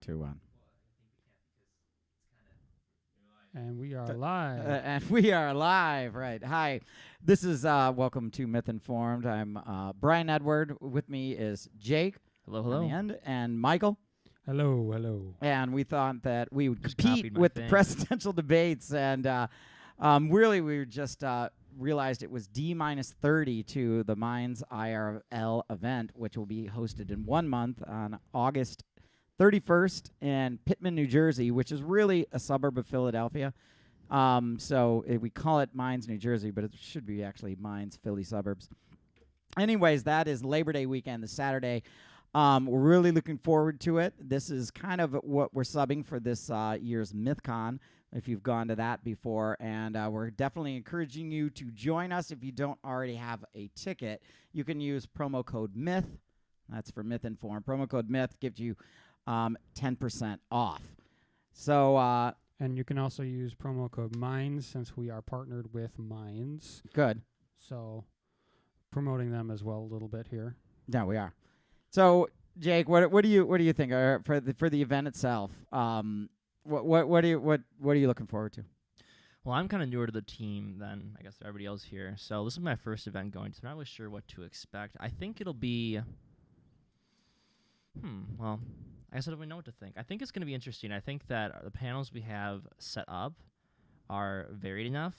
2, 1. And we are live. And we are live, right. Hi. This is, welcome to Mythinformed. I'm Brian Edward. With me is Jake. Hello, On hello. the end, and Michael. Hello, hello. And we thought that we would Just compete copied my with the thing. presidential debates. And really, we just realized it was D-30 to the Minds IRL event, which will be hosted in 1 month on August 31st in Pittman, New Jersey, which is really a suburb of Philadelphia. We call it Minds, New Jersey, but it should be actually Minds, Philly suburbs. Anyways, that is Labor Day weekend, this Saturday. We're really looking forward to it. This is kind of what we're subbing for this year's MythCon, if you've gone to that before. And we're definitely encouraging you to join us. If you don't already have a ticket, you can use promo code MYTH. That's for Mythinformed. Promo code MYTH gives you 10% off. So, And you can also use promo code MINDS since we are partnered with Minds. good. So promoting them as well a little bit here. Yeah, we are. So, Jake, what do you think for the event itself? What are you looking forward to? Well, I'm kind of newer to the team than, I guess, everybody else here. So this is my first event going, so I'm not really sure what to expect. I think it'll be... well, I guess I don't really know what to think. I think it's going to be interesting. I think that the panels we have set up are varied enough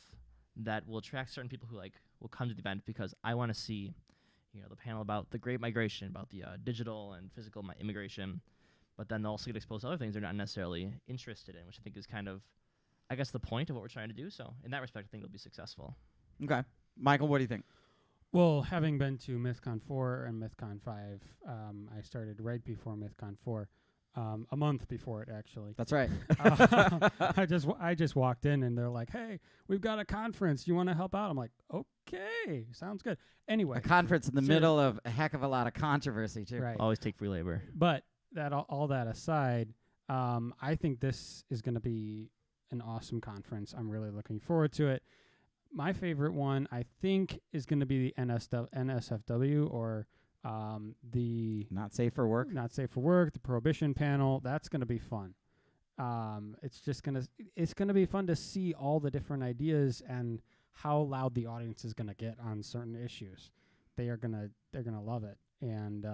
that will attract certain people who will come to the event because I want to see, the panel about the Great Migration, about the digital and physical immigration, but then they'll also get exposed to other things they're not necessarily interested in, which I think is kind of, I guess, the point of what we're trying to do. So in that respect, I think it'll be successful. Okay, Michael, what do you think? Well, having been to MythCon 4 and MythCon 5, I started right before MythCon 4. A month before it, actually. That's right. I just walked in and they're like, "Hey, we've got a conference. You want to help out?" I'm like, "Okay, sounds good." Anyway, A conference in the middle of a heck of a lot of controversy too. right? Always take free labor. But that all that aside, I think this is going to be an awesome conference. I'm really looking forward to it. My favorite one, I think, is going to be the NSFW or the Not safe for work. Not Safe for Work, the Prohibition panel. That's going to be fun. It's gonna be fun to see all the different ideas and how loud the audience is gonna get on certain issues. They're gonna love it. And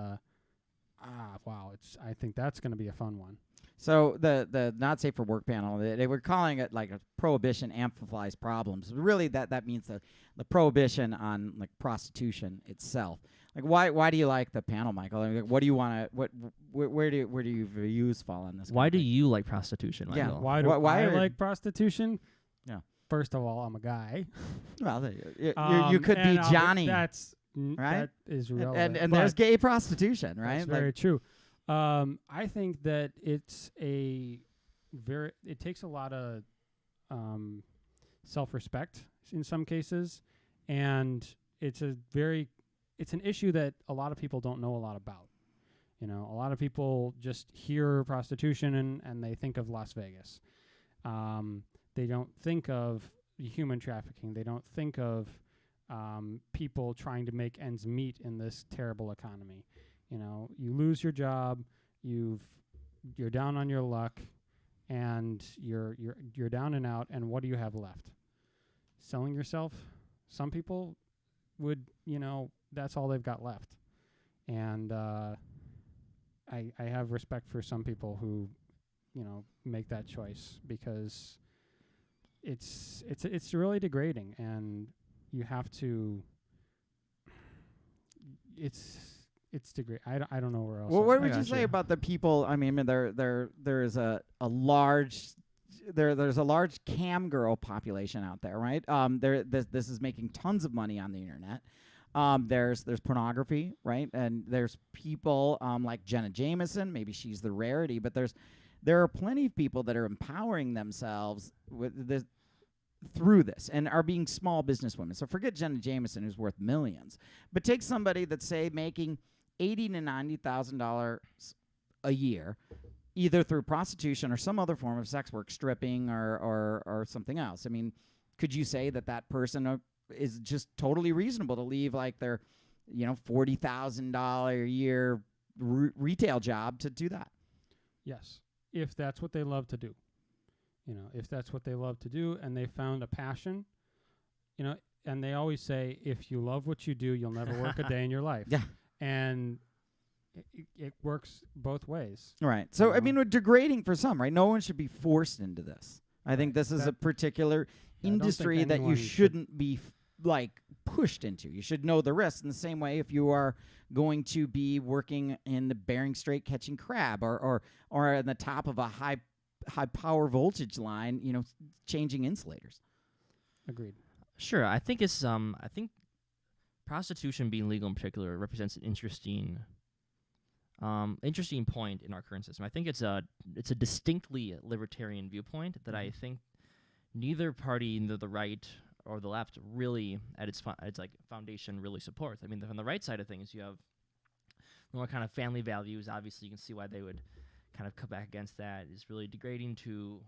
wow, I think that's gonna be a fun one. So the Not Safe for Work panel, they were calling it like a prohibition amplifies problems. Really, that means the prohibition on like prostitution itself. Like why do you like the panel, Michael? I mean, what do you want to where do your views fall on this? Why do you like prostitution, Yeah. Michael? Why do Why I are- like prostitution? Yeah. First of all, I'm a guy. Well, you could be and I'll Johnny, That's right? That is and relevant. and but there's gay prostitution, right? That's Like, very true. I think that it's it takes a lot of self-respect in some cases, and it's an issue that a lot of people don't know a lot about. A lot of people just hear prostitution and they think of Las Vegas. They don't think of human trafficking. They don't think of people trying to make ends meet in this terrible economy. You lose your job, you're down on your luck, and you're down and out. And what do you have left? Selling yourself. Some people would, that's all they've got left. And I have respect for some people who, make that choice because it's really degrading, and you have to. It's degrading. I don't know where else. Well, what I would you say gotcha. about the people? I mean, there's a large there's a large cam girl population out there, right? This is making tons of money on the internet. There's pornography, right? And there's people like Jenna Jameson. Maybe she's the rarity, but there are plenty of people that are empowering themselves with this through this and are being small business women. So forget Jenna Jameson, who's worth millions, but take somebody that's say making $80,000 to $90,000 a year, either through prostitution or some other form of sex work, stripping or something else. I mean, could you say that person is just totally reasonable to leave like their, $40,000 a year retail job to do that? Yes. if that's what they love to do. If that's what they love to do and they found a passion, and they always say, if you love what you do, you'll never work a day in your life. Yeah. And it works both ways. Right. So, I know? mean, we're degrading for some, right? No one should be forced into this. I think this is a particular I don't think industry that you anyone should- shouldn't be pushed into. You should know the risks in the same way if you are going to be working in the Bering Strait catching crab or on the top of a high power voltage line, changing insulators. Agreed. Sure, I think it's I think prostitution being legal in particular represents an interesting point in our current system. I think it's a distinctly libertarian viewpoint that I think neither party, neither the right or the left, really at its foundation really supports. I mean, on the right side of things, you have more kind of family values. Obviously, you can see why they would kind of come back against that. It's really degrading to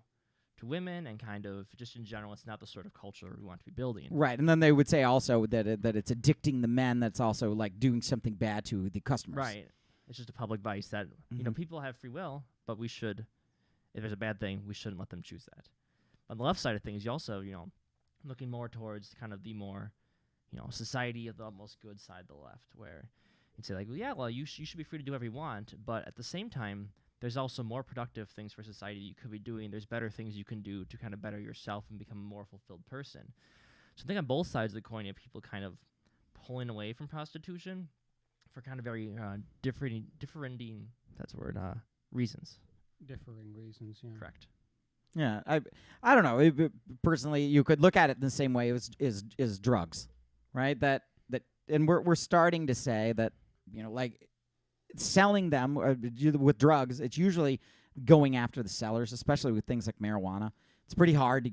women, and kind of just in general, it's not the sort of culture we want to be building. Right, and then they would say also that it's addicting the men. That's also doing something bad to the customers. Right. It's just a public vice that people have free will, but we should, if there's a bad thing, we shouldn't let them choose that. On the left side of things, you also looking more towards kind of the more society of the almost good side of the left, where you'd say you should be free to do whatever you want, but at the same time, there's also more productive things for society you could be doing. There's better things you can do to kind of better yourself and become a more fulfilled person. So I think on both sides of the coin, you have people kind of pulling away from prostitution for kind of very differing that's the word, reasons. Differing reasons, yeah. Correct. Yeah, I don't know. Personally, you could look at it in the same way as drugs, right? That and we're starting to say that selling them with drugs, it's usually going after the sellers, especially with things like marijuana. It's pretty hard to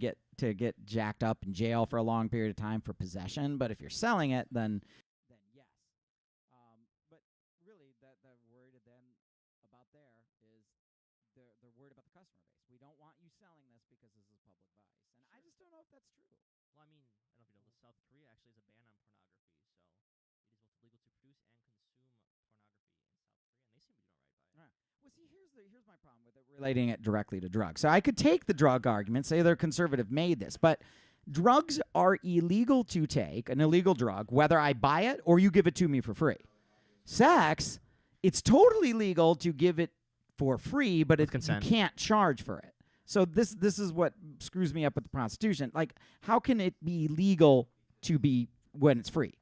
get jacked up in jail for a long period of time for possession, but if you're selling it, then yes. But really, the worry then about there is they're worried about the customer base. We don't want you selling this because this is public vice, and I just don't know if that's true. Well, I mean, I don't know if you know, South Korea actually has a ban on pornography, so it is both illegal to produce and consume pornography in South Korea, and they seem to be doing all right by it. Well, see, here's my problem with it, relating it directly to drugs. So I could take the drug argument, say they're conservative made this, but drugs are illegal to take, an illegal drug, whether I buy it or you give it to me for free. Sex, it's totally legal to give it for free, but you can't charge for it. So this is what screws me up with the prostitution. How can it be legal to be when it's free?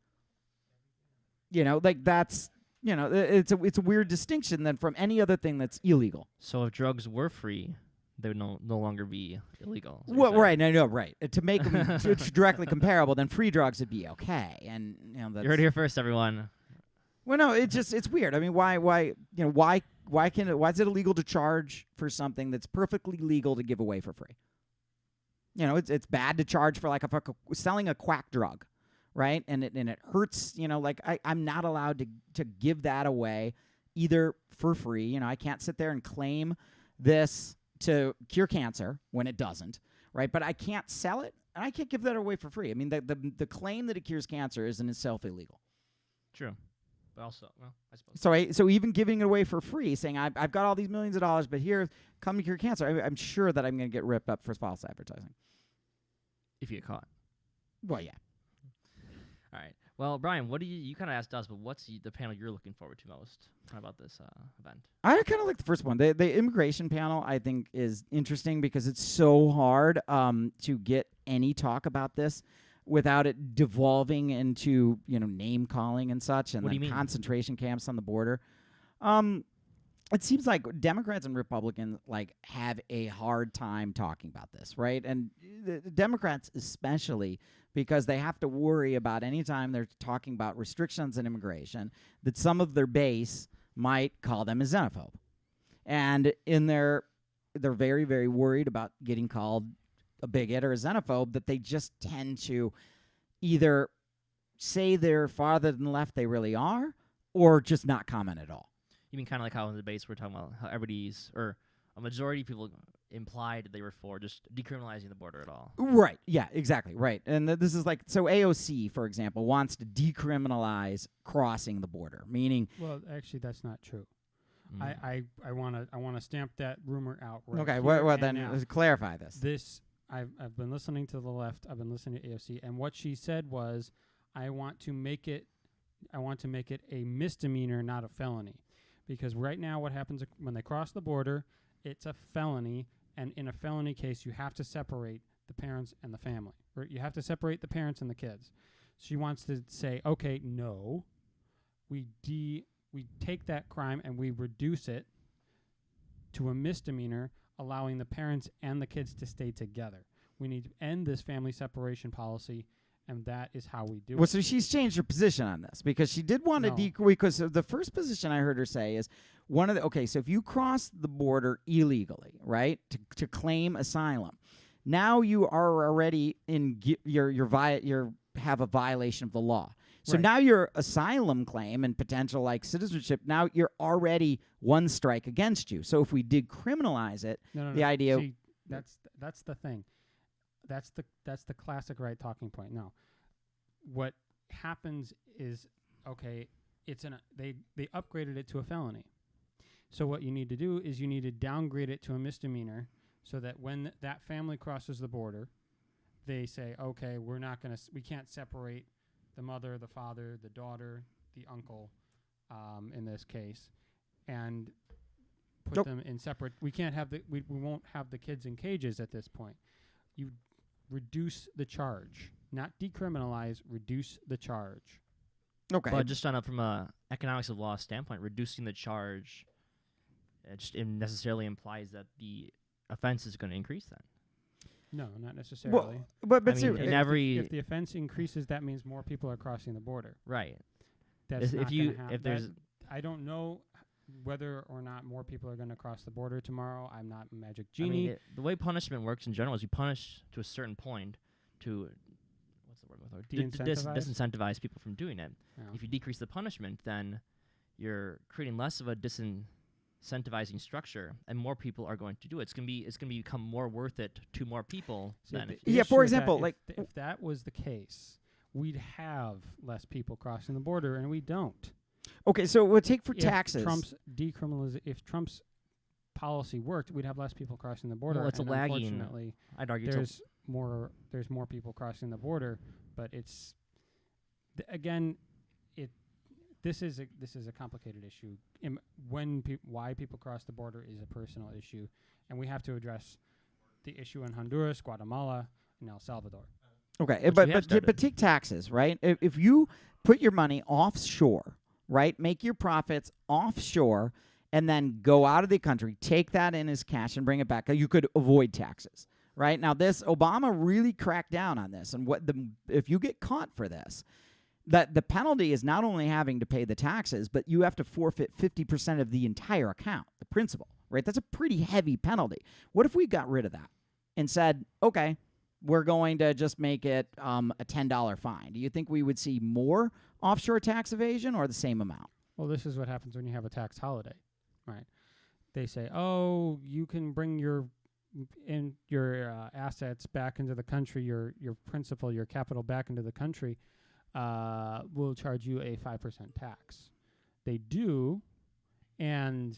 That's it's a weird distinction then from any other thing that's illegal. So if drugs were free, they would no longer be illegal. Well, right, no, right. To make them directly comparable, then free drugs would be okay, and that's, you heard it here first, everyone. Well, no, it's weird. I mean, why is it illegal to charge for something that's perfectly legal to give away for free? It's bad to charge for selling a quack drug, right? And it hurts. I'm not allowed to give that away either for free. I can't sit there and claim this to cure cancer when it doesn't, right? But I can't sell it and I can't give that away for free. I mean, the claim that it cures cancer is in itself illegal. True. But also, I suppose. So even giving it away for free, saying I've got all these millions of dollars, but here, come to cure cancer, I'm sure that I'm going to get ripped up for false advertising. If you get caught. Well, yeah. All right. Well, Brian, what do you kind of asked us, but what's the panel you're looking forward to most about this event? I kind of like the first one. The immigration panel, I think, is interesting because it's so hard to get any talk about this without it devolving into name calling and such, and then concentration camps on the border. It seems like Democrats and Republicans have a hard time talking about this, right? And the Democrats especially, because they have to worry about any time they're talking about restrictions on immigration that some of their base might call them a xenophobe, and they're very, very worried about getting called a bigot or a xenophobe, that they just tend to either say they're farther than left they really are, or just not comment at all. You mean kind of like how in the debates we're talking about how everybody's, or a majority of people implied they were for just decriminalizing the border at all. Right. Yeah, exactly. Right. And this is so AOC, for example, wants to decriminalize crossing the border, meaning... Well, actually, that's not true. I want to stamp that rumor out. Right Okay, here well and then now. clarify this. I've been listening to the left. I've been listening to AOC, and what she said was, I want to make it a misdemeanor, not a felony, because right now what happens when they cross the border, it's a felony, and in a felony case you have to separate the parents and the family, or you have to separate the parents and the kids. She wants to say, okay, no, we take that crime and we reduce it to a misdemeanor, allowing the parents and the kids to stay together. We need to end this family separation policy, and that is how we do Well, it. so she's changed her position on this because she did want to No. because the first position I heard her say is so if you cross the border illegally, right, to claim asylum, now you are already you have a violation of the law. So Right. now your asylum claim and potential like citizenship, now you're already one strike against you. So if we did criminalize it, No. the idea See, that's the thing. That's the classic right talking point. No, what happens is, okay, they upgraded it to a felony. So what you need to do is you need to downgrade it to a misdemeanor, so that when that family crosses the border, they say, okay, we can't separate the mother, the father, the daughter, the uncle, in this case, and put them in separate. We can't have we won't have the kids in cages at this point. You reduce the charge, not decriminalize, reduce the charge. okay. But just from a economics of law standpoint, reducing the charge, it necessarily implies that the offense is going to increase then. No, not necessarily. But I mean, ser- in every If the offense increases, that means more people are crossing the border. right. That's not gonna If there's I don't know whether or not more people are going to cross the border tomorrow. I'm not a magic I mean, genie. the way punishment works in general is you punish to a certain point to what's the word I'm looking for? De-incentivize? Disincentivize people from doing it. Yeah. If you decrease the punishment, then you're creating less of a disincentivizing structure, and more people are going to do it. It's gonna become more worth it to more people See, than the if you Yeah, issue for with that, example, if that was the case, we'd have less people crossing the border, and we don't. okay, so we'll take for If taxes. If Trump's policy worked, we'd have less people crossing the border. Well, it's a and lagging- unfortunately, I'd argue there's more people crossing the border, but it's again, this is a complicated issue. Why people cross the border is a personal issue, and we have to address the issue in Honduras, Guatemala, and El Salvador. Okay, Which we have started. but take taxes, right? If you put your money offshore, right, make your profits offshore, and then go out of the country, take that in as cash and bring it back, you could avoid taxes, right? Now, Obama really cracked down on this, and if you get caught for this, that the penalty is not only having to pay the taxes, but you have to forfeit 50% of the entire account, the principal, right? That's a pretty heavy penalty. What if we got rid of that and said, okay, we're going to just make it a $10 fine? Do you think we would see more offshore tax evasion or the same amount? Well, this is what happens when you have a tax holiday, right? They say, oh, you can bring your assets back into the country, your principal, your capital back into the country. We'll charge you a 5% tax. They do, and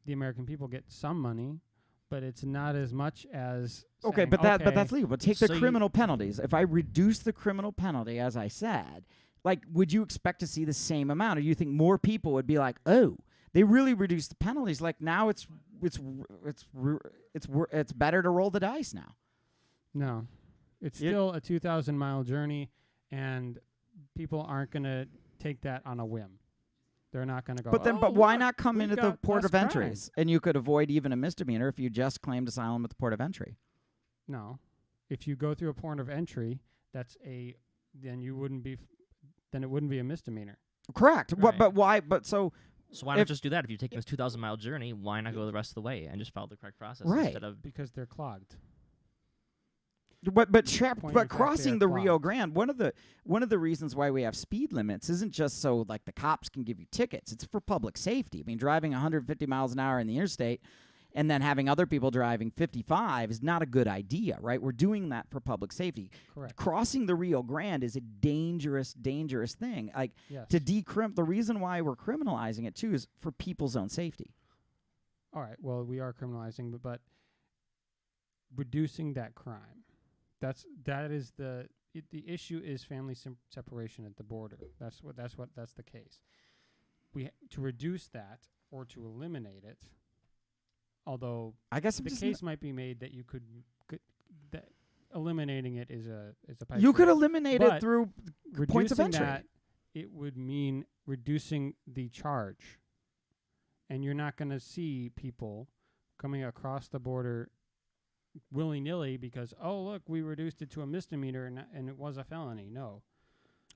the American people get some money, but it's not as much as Okay, saying, but that's legal. But take the So you- criminal penalties. If I reduce the criminal penalty, as I said, like, would you expect to see the same amount, or do you think more people would be like, oh, they really reduced the penalties? Like now, it's better to roll the dice now. No. It's You- still a 2,000-mile journey, and people aren't going to take that on a whim. They're not going to go, But why look, not come we've into the got port less of crime." entries, and you could avoid even a misdemeanor if you just claimed asylum at the port of entry? No. If you go through a port of entry, then it wouldn't be a misdemeanor. Correct. Right. But why? But so So why not just do that? If you're taking this 2,000-mile journey, why not go the rest of the way and just follow the correct process Right. instead of Because they're clogged. But point is that crossing they're the Rio clogged. Grande, one of the reasons why we have speed limits isn't just so like the cops can give you tickets. It's for public safety. I mean, driving 150 miles an hour in the interstate and then having other people driving 55 is not a good idea, right? We're doing that for public safety. Correct. Crossing the Rio Grande is a dangerous, dangerous thing. Like, Yes. to the reason why we're criminalizing it too is for people's own safety. All right. Well, we are criminalizing, but reducing that crime. That is the issue is family separation at the border. That's the case. To reduce that or to eliminate it. Although I guess the case might be made that you could that eliminating it is a pipe you could dream. eliminate But it through points of reducing entry. that, it would mean reducing the charge. And you're not going to see people coming across the border willy-nilly because, oh, look, we reduced it to a misdemeanor and it was a felony. No.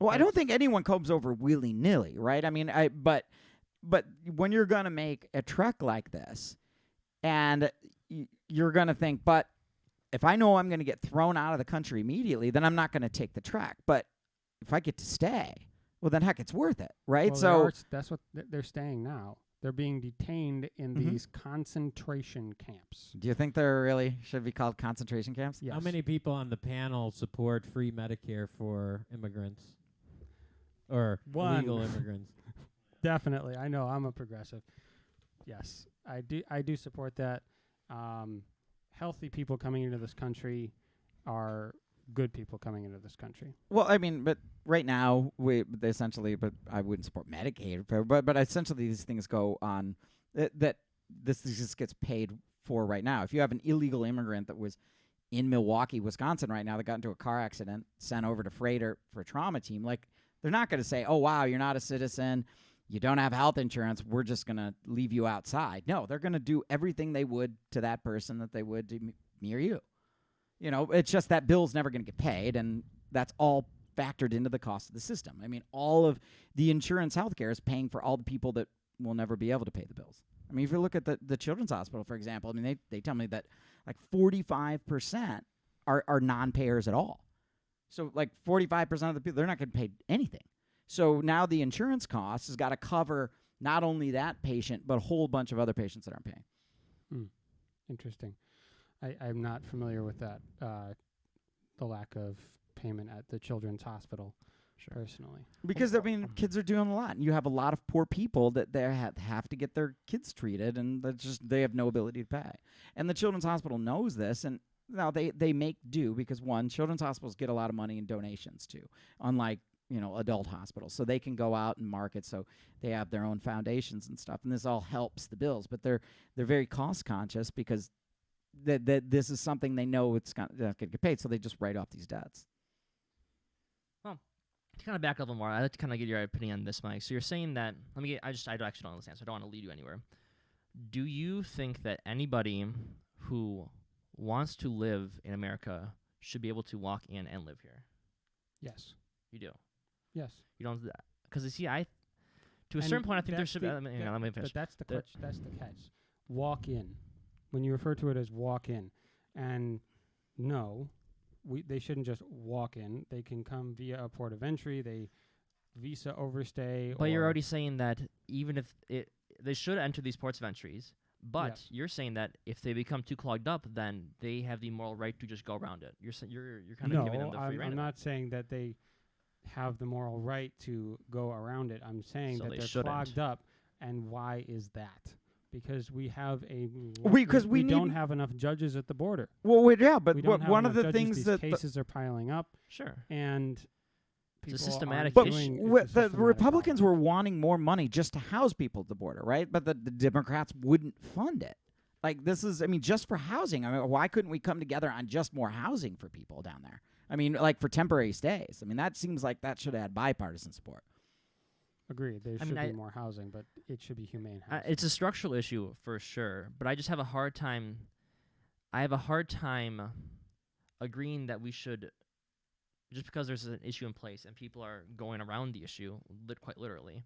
Well, I don't think anyone comes over willy-nilly, right? I mean, but when you're going to make a trek like this, and you're going to think, but if I know I'm going to get thrown out of the country immediately, then I'm not going to take the trek. But if I get to stay, well, then heck, it's worth it, right? Well, that's what they're staying now. They're being detained in these concentration camps. Do you think there really should be called concentration camps? Yes. How many people on the panel support free Medicare for immigrants or One. illegal immigrants? Definitely. I know. I'm a progressive. Yes. I do support that. Healthy people coming into this country are good people coming into this country. Well, I mean, but right now but I wouldn't support Medicaid, but essentially these things go on that this just gets paid for right now. If you have an illegal immigrant that was in Milwaukee, Wisconsin right now that got into a car accident, sent over to Freighter for a trauma team, like they're not going to say, "Oh wow, you're not a citizen, you don't have health insurance, we're just going to leave you outside." No, they're going to do everything they would to that person that they would to me or you. You know, it's just that bill's never going to get paid, and that's all factored into the cost of the system. I mean, all of the insurance healthcare is paying for all the people that will never be able to pay the bills. I mean, if you look at the Children's Hospital, for example, I mean, they tell me that like 45% are non-payers at all. So like 45% of the people, they're not getting paid anything. So now the insurance cost has got to cover not only that patient, but a whole bunch of other patients that aren't paying. Interesting. I'm not familiar with that, the lack of payment at the Children's Hospital, personally. Because, I mean, kids are doing a lot. And you have a lot of poor people that they have to get their kids treated, and they have no ability to pay. And the Children's Hospital knows this, and now they make do because, one, Children's Hospitals get a lot of money in donations, too, unlike, adult hospitals. So they can go out and market, so they have their own foundations and stuff, and this all helps the bills. But they're very cost-conscious because that this is something they know it's not going to get paid, so they just write off these debts. Well, to kind of back up a little more, I'd like to kind of get your opinion on this, Mike. So you're saying that, I actually don't understand, so I don't want to lead you anywhere. Do you think that anybody who wants to live in America should be able to walk in and live here? Yes. You do? Yes. You don't, because you see, to a certain point, I think there should be, let me finish. But that's the catch. Walk in. When you refer to it as walk in. And no, they shouldn't just walk in. They can come via a port of entry. They visa overstay. But you're already saying that even if they should enter these ports of entries, but you're saying that if they become too clogged up, then they have the moral right to just go around it. You're kind of giving them the free rein. I'm not saying that they have the moral right to go around it. I'm saying that they're clogged up. And why is that? Because we have we don't have enough judges at the border. Well, but one of the things that cases are piling up. Sure. And people it's a systematic issue. The Republicans were wanting more money just to house people at the border, right? But the Democrats wouldn't fund it. Like this is, just for housing. Why couldn't we come together on just more housing for people down there? Like for temporary stays. That seems like that should have bipartisan support. Agreed. There should be more housing, but it should be humane housing. It's a structural issue for sure, but I just have a hard time. I have a hard time agreeing that we should, just because there's an issue in place and people are going around the issue, quite literally,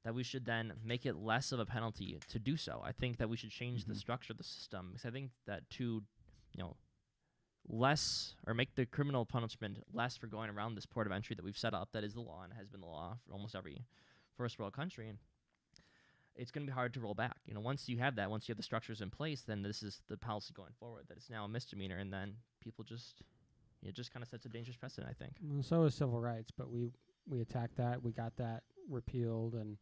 that we should then make it less of a penalty to do so. I think that we should change the structure of the system, because I think that to, less or make the criminal punishment less for going around this port of entry that we've set up, that is the law and has been the law for almost every first world country, it's going to be hard to roll back. Once you have the structures in place, then this is the policy going forward, that it's now a misdemeanor, and then people just kind of sets a dangerous precedent, I think. Well, so is civil rights, but we attacked that. We got that repealed, and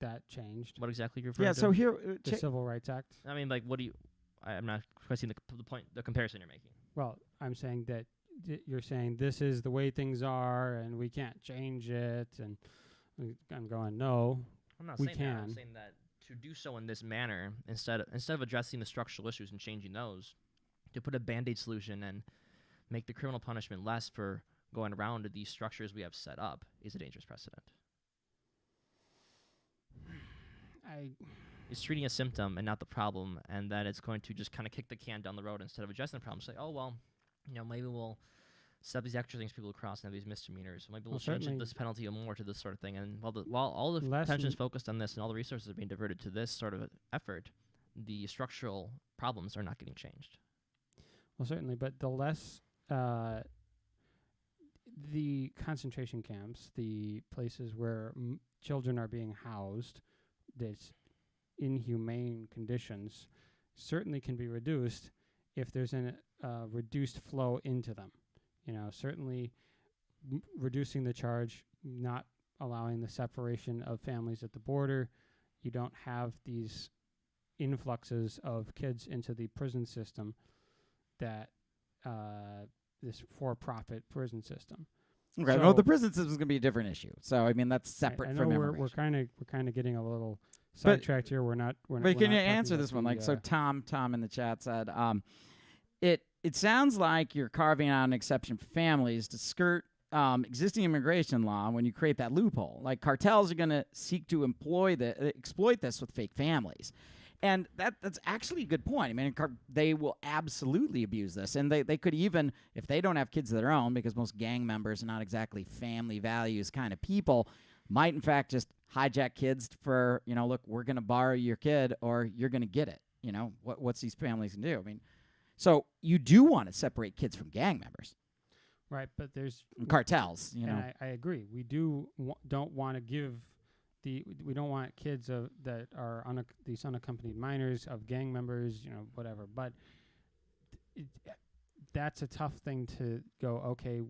that changed. What exactly you're referring Yeah. to? So here, The Civil Rights Act. I mean, like, what do you? I'm not questioning the point, the comparison you're making. Well, I'm saying that you're saying this is the way things are, and we can't change it. And I'm going, no, I'm not we saying that. I'm can. saying that to do so in this manner, instead of addressing the structural issues and changing those, to put a Band-Aid solution and make the criminal punishment less for going around these structures we have set up is a dangerous precedent. It's treating a symptom and not the problem, and that it's going to just kind of kick the can down the road instead of addressing the problem. Say, oh, well, maybe we'll set these extra things people cross and have these misdemeanors. Maybe we'll change this penalty more to this sort of thing. And while all the attention is focused on this and all the resources are being diverted to this sort of effort, the structural problems are not getting changed. Well, certainly, but the less the concentration camps, the places where children are being housed, that's inhumane conditions, certainly can be reduced if there's a reduced flow into them. Certainly reducing the charge, not allowing the separation of families at the border. You don't have these influxes of kids into the prison system that this for-profit prison system. Okay, So no, the prison system is going to be a different issue. So I mean, that's separate I know from we're immigration. kind of getting a little sidetracked here. We're not. But can you answer this one? Like, so Tom in the chat said, it sounds like you're carving out an exception for families to skirt existing immigration law when you create that loophole. Like, cartels are going to seek to exploit this with fake families. And that's actually a good point. I mean, they will absolutely abuse this. And they could even, if they don't have kids of their own, because most gang members are not exactly family values kind of people, might in fact just hijack kids for, look, we're going to borrow your kid or you're going to get it. What's these families going to do? I mean, so you do want to separate kids from gang members. Right, but there's cartels, And I agree. We don't want to give we don't want kids that are these unaccompanied minors of gang members, whatever. But that's a tough thing to go, okay,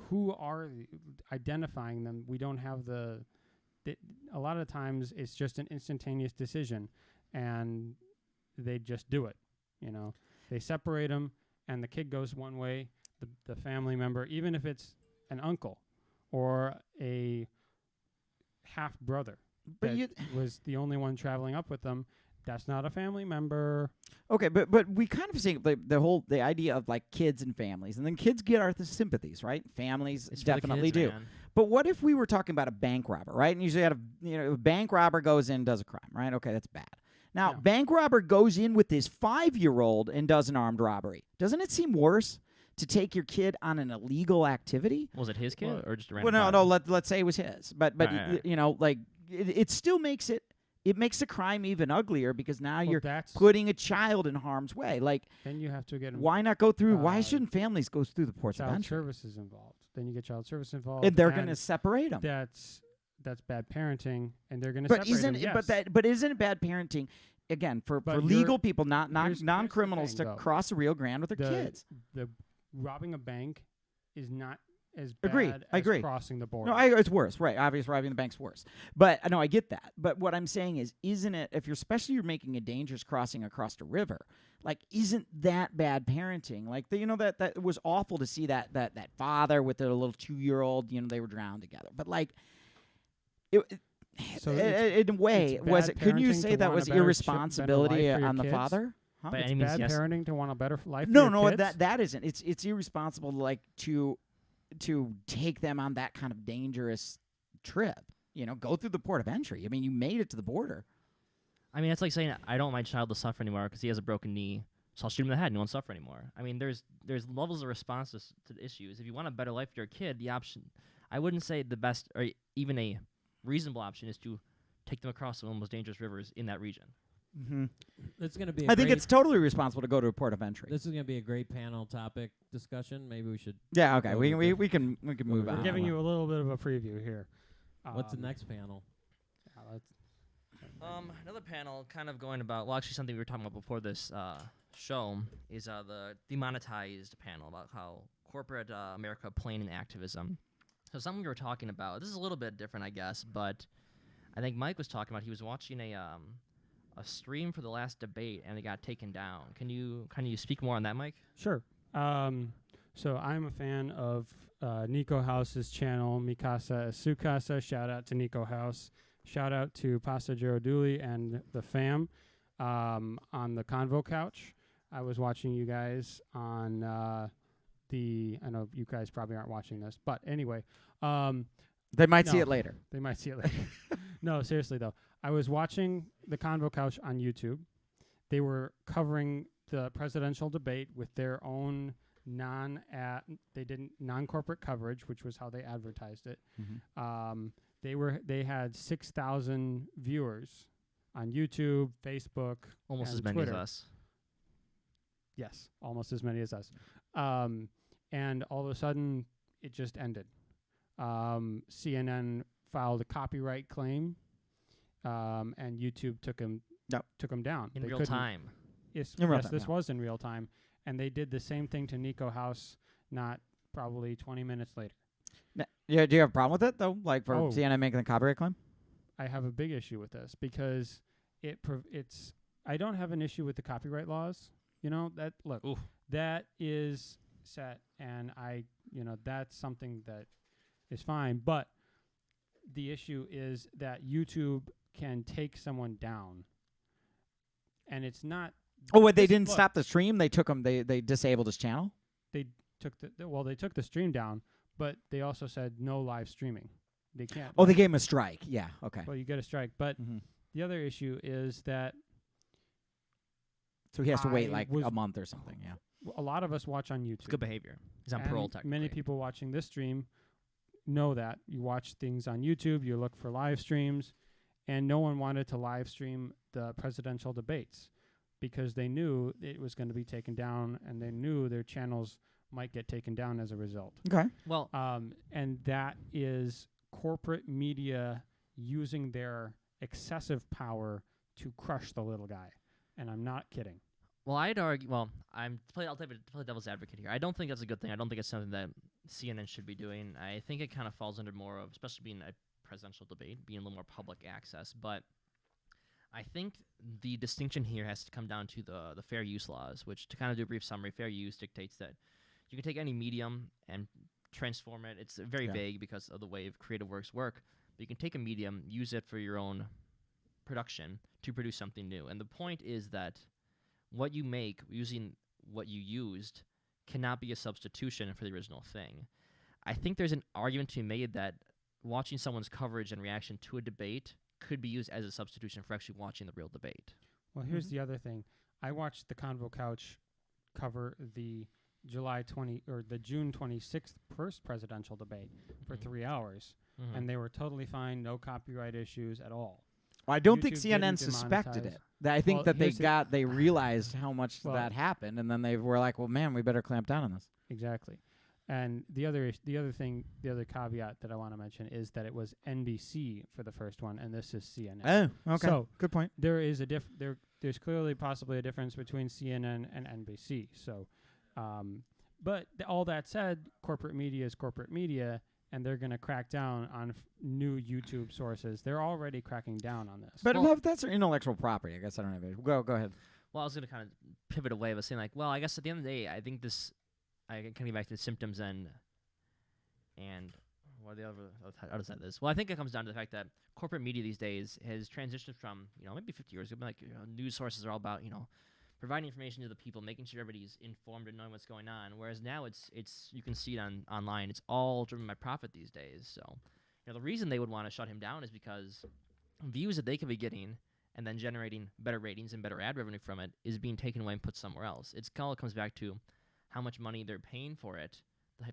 who are identifying them? We don't have a lot of times it's just an instantaneous decision, and they just do it. They separate them, and the kid goes one way. The family member, even if it's an uncle or a half brother, that was the only one traveling up with them, that's not a family member. Okay, but we kind of see the idea of like kids and families, and then kids get our sympathies, right? Families definitely do. Man. But what if we were talking about a bank robber, right? And usually, a bank robber goes in, does a crime, right? Okay, that's bad. Now, bank robber goes in with his 5-year-old and does an armed robbery. Doesn't it seem worse to take your kid on an illegal activity? Was it his kid or just a random? Well, no. Let's say it was his, but like it still makes it makes the crime even uglier because now you're putting a child in harm's way. Like, then you have to get. Why not go through? Why shouldn't families go through the ports of entry? Child services involved. Then you get child service involved, and they're going to separate them. That's bad parenting, and they're going to separate them. Yes. But isn't it bad parenting? Again, for legal people, not non-criminals, to cross the Rio Grande with their kids. The robbing a bank is not as bad as crossing the border. No, it's worse. Right. Obviously, robbing the bank's worse. But no, I get that. But what I'm saying is, isn't it, if you're making a dangerous crossing across the river, like, isn't that bad parenting? Like, that was awful to see that father with their little 2-year-old, they were drowned together. But like, in a way, was it? Can you say that was irresponsibility on the father? Huh? It's bad parenting to want a better life. No, that isn't. It's irresponsible to take them on that kind of dangerous trip. Go through the port of entry. I mean, you made it to the border. I mean, it's like saying I don't want my child to suffer anymore because he has a broken knee, so I'll shoot him in the head and he won't suffer anymore. I mean, there's levels of responses to the issues. If you want a better life for your kid, the option, I wouldn't say the best or even a reasonable option is to take them across one of the most dangerous rivers in that region. Mm-hmm. It's going to be. I think it's totally responsible to go to a port of entry. This is going to be a great panel topic discussion. Maybe we should. Yeah. Okay. We can move on. We're giving you a little bit of a preview here. What's the next panel? Let's Another panel, kind of going about. Well, actually, something we were talking about before this show is the demonetized panel about how corporate America playing in activism. So something we were talking about. This is a little bit different, I guess, but I think Mike was talking about. He was watching a stream for the last debate, and it got taken down. Can you speak more on that, Mike? Sure. So I'm a fan of Nico House's channel, Mikasa Sukasa. Shout out to Nico House. Shout out to Pasta Giroduli and the fam on the Convo Couch. I was watching you guys on I know you guys probably aren't watching this, but anyway. They might see No. it later. They might see it later. No, seriously, though. I was watching the Convo Couch on YouTube. They were covering the presidential debate with their own non-corporate coverage, which was how they advertised it. They had 6,000 viewers on YouTube, Facebook, Almost and as many Twitter. as us. Yes, almost as many as us. And all of a sudden, it just ended. CNN filed a copyright claim, and YouTube took him down. In They real couldn't- time. Yes, In real yes, time, this yeah. was in real time, and they did the same thing to Nico House. Not probably 20 minutes later. Yeah, do you have a problem with it though? Like for Oh. CNN making the copyright claim? I have a big issue with this because it's. I don't have an issue with the copyright laws. You know that. Look, Oof. that is set, and that's something that is fine. But the issue is that YouTube can take someone down, and it's not. Oh, wait, they This- didn't look, stop the stream? They took him. They disabled his channel. They took the stream down, but they also said no live streaming. They can't. Oh, they gave him a strike. Yeah. Okay. Well, you get a strike, but Mhm. the other issue is that So he has to wait I like was- a month or something. Yeah. a lot of us watch on YouTube. It's good behavior. He's on And parole, technically. many people watching this stream know that. You watch things on YouTube, you look for live streams, and no one wanted to live stream the presidential debates because they knew it was going to be taken down, and they knew their channels might get taken down as a result. Okay. Well, And that is corporate media using their excessive power to crush the little guy. And I'm not kidding. Well, I'd argue. Well, I'll play devil's advocate here. I don't think that's a good thing. I don't think it's something that CNN should be doing. I think it kind of falls under more of, especially being a presidential debate, being a little more public access. But I think the distinction here has to come down to the fair use laws, which, to kind of do a brief summary, fair use dictates that you can take any medium and transform it. It's very Yeah. vague because of the way creative works work. But you can take a medium, use it for your own production to produce something new. And the point is that what you make using what you used cannot be a substitution for the original thing. I think there's an argument to be made that watching someone's coverage and reaction to a debate could be used as a substitution for actually watching the real debate. Well, here's the other thing. I watched the Convo Couch cover the June 26th first presidential debate for 3 hours, and they were totally fine, no copyright issues at all. Well, I don't think YouTube CNN didn't suspected demonetize. it. I think Well, that they here's they realized how much Well- that happened, and then they were like, "Well, man, we better clamp down on this." Exactly. And the other caveat that I want to mention is that it was NBC for the first one, and this is CNN. Oh, okay. So good point. There is there's clearly possibly a difference between CNN and NBC. So, but all that said, corporate media is corporate media, and they're going to crack down on new YouTube sources. They're already cracking down on this. But Well- if that's their intellectual property, I guess I don't have it. Go ahead. Well, I was going to kind of pivot away, but saying like, well, I guess at the end of the day, I think I can get back to the symptoms and what are the other side of this? Well, I think it comes down to the fact that corporate media these days has transitioned from, maybe 50 years ago, like news sources are all about, providing information to the people, making sure everybody's informed and knowing what's going on. Whereas now it's you can see it online. It's all driven by profit these days. So, the reason they would want to shut him down is because views that they could be getting and then generating better ratings and better ad revenue from it is being taken away and put somewhere else. It comes back to how much money they're paying for it,